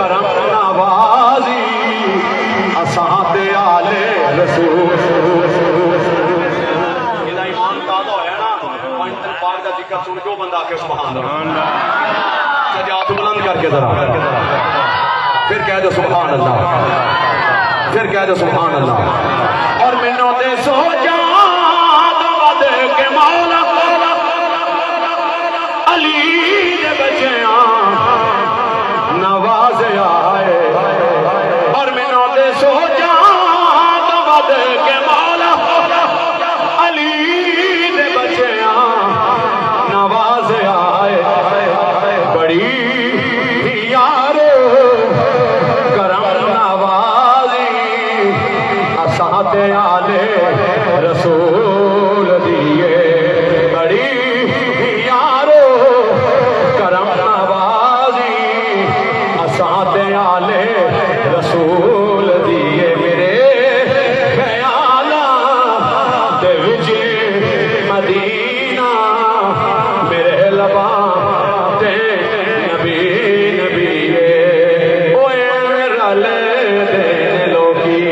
करम नवाजी असां ते आले रसूल। इहदा ईमान ताज़ा होया ना पंज पाक दा जिक्र सुन जो बंदा आके सुभान अल्लाह। हाथ बुलंद करके जरा फिर कह दो सुभान अल्लाह, फिर कह दो सुभान अल्लाह। और मैनू ते सो जान वध के मौला अली दे बच्चियां नवाज़िया है। और मैनू ते सो जान वध के मौला अली दे बच्चियां नवाज़िया है। बड़ी यारो करम नवाज़ी असां ते आले रसूल दिए। बड़ी यारो करम नवाज़ी असां ते आले रसूल दिए। मेरे ख्याला दे विच मदीना मेरे लबा ते नबी नबी ओए रले दे लोकी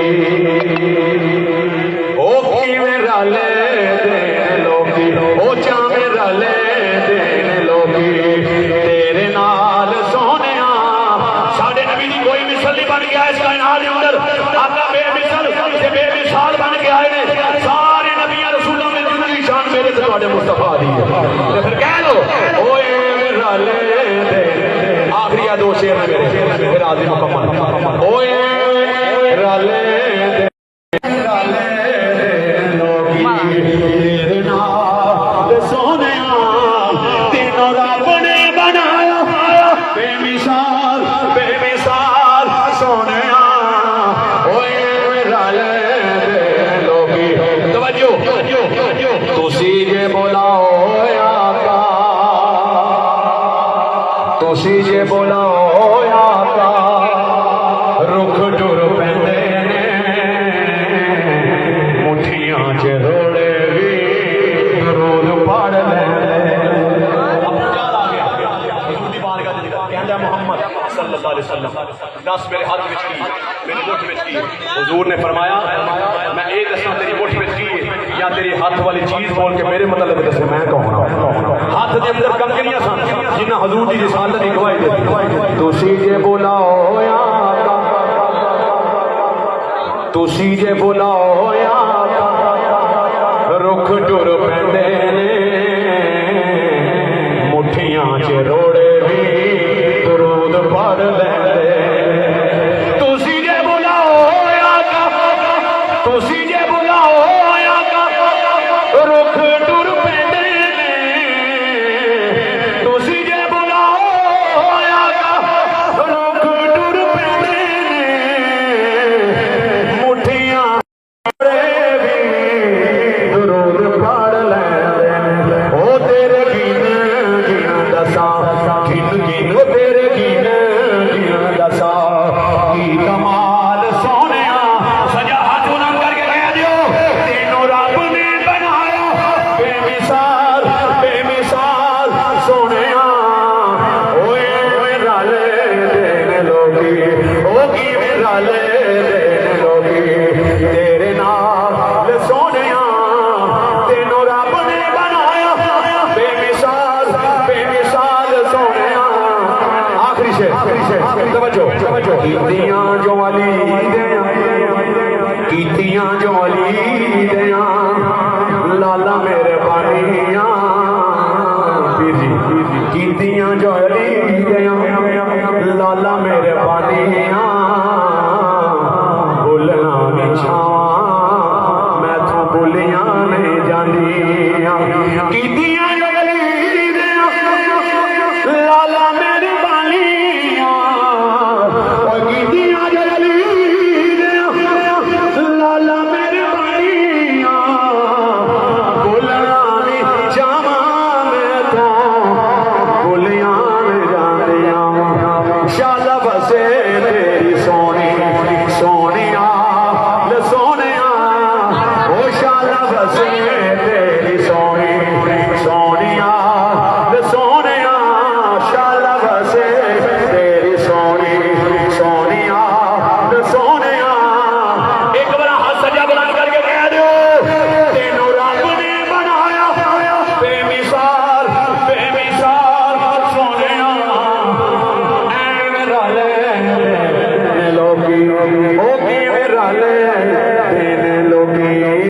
ओ किवें रले दे लोकी ओ चावें रले दे लोकी तेरे नाल सोहणिया। साडे नबी दी कोई मिसल नहीं बन गया इस कायनात दे अंदर। आका बेमिसल ते बेमिसाल बन के आए ने। सारे नबियां रसूलों में जिंदगी शान मेरे ते तुहाडे मुस्तफा दी है। ते फिर कह लो ओए रले दे आखिरी दो शेर मेरे फिर आदि मुकम्मल। ओए रले दे लोगी तेरे नाल सोहणिया तीनों रब ने बनाया बेमिसाल बेमिसाल सोहणिया। ओए रले दे लोगी तवज्जो तुसी जे बुलाओ आका तुसी जे बुलाओ आका रुख टुर पैंदे ने मुठियां च रोड़े भी रोज पढ़ लैंदे। मोहम्मद सल्लल्लाहु अलैहि वसल्लम दस मेरे हाथ विच की मेरी मुठ विच की। हुजूर ने फरमाया मैं ये दसा तेरी मुठ विच की या तेरी हाथ वाली चीज बोल के मेरे मतलब दसे मैं कौन हां। हाथ दे अंदर कंकरियां सन जिन्हां हुजूर दी रिसालत दी गवाही देती। तुसी जे बुलाओ आका तुसी जे बुलाओ आका रुख टुर पैंदे ने मुठियां च रोड़े भी दरूद पढ़ लैंदे। तुसी जे बुलाओ आका तुसी जे बुलाओ आका रुख टुर पैंदे ने। तुसी जे बुलाओ आका रुख टुर पैंदे ने मुठियां भी दरूद पढ़ लैंदे। ओ तेरे गिन गिन दसा गिन गिन तेरे गिन गिन दसा की कमाल सोहणिया। सजा हाथ बुलंद करके कह दियो तीनों रब ने बनाया बेमिसाल बेमिसाल सोहणिया। ओए रले दे लोगी ओ किवें रले दे लोगी तेरे नाल सोहणिया तीनों रब ने बनाया बेमिसाल बेमिसाल सोहणिया। आखिरी शेर तवज्जो कीतियां जो अली देयां कीतियां जो अली देयां लाला मेरे बानियां पीर जी कीतियां जो अली देयां लाला मेरे बानियां बोलना नहीं छावां मैं तो बोलियां नहीं जांदियां। कीतियां जो अली देयां लाला मेरे बानियां कीतियां जो अली देयां लाला मेरे बानियां बोलना नहीं छावां मैं तो बोलियां नहीं जांदियां। शाला बसे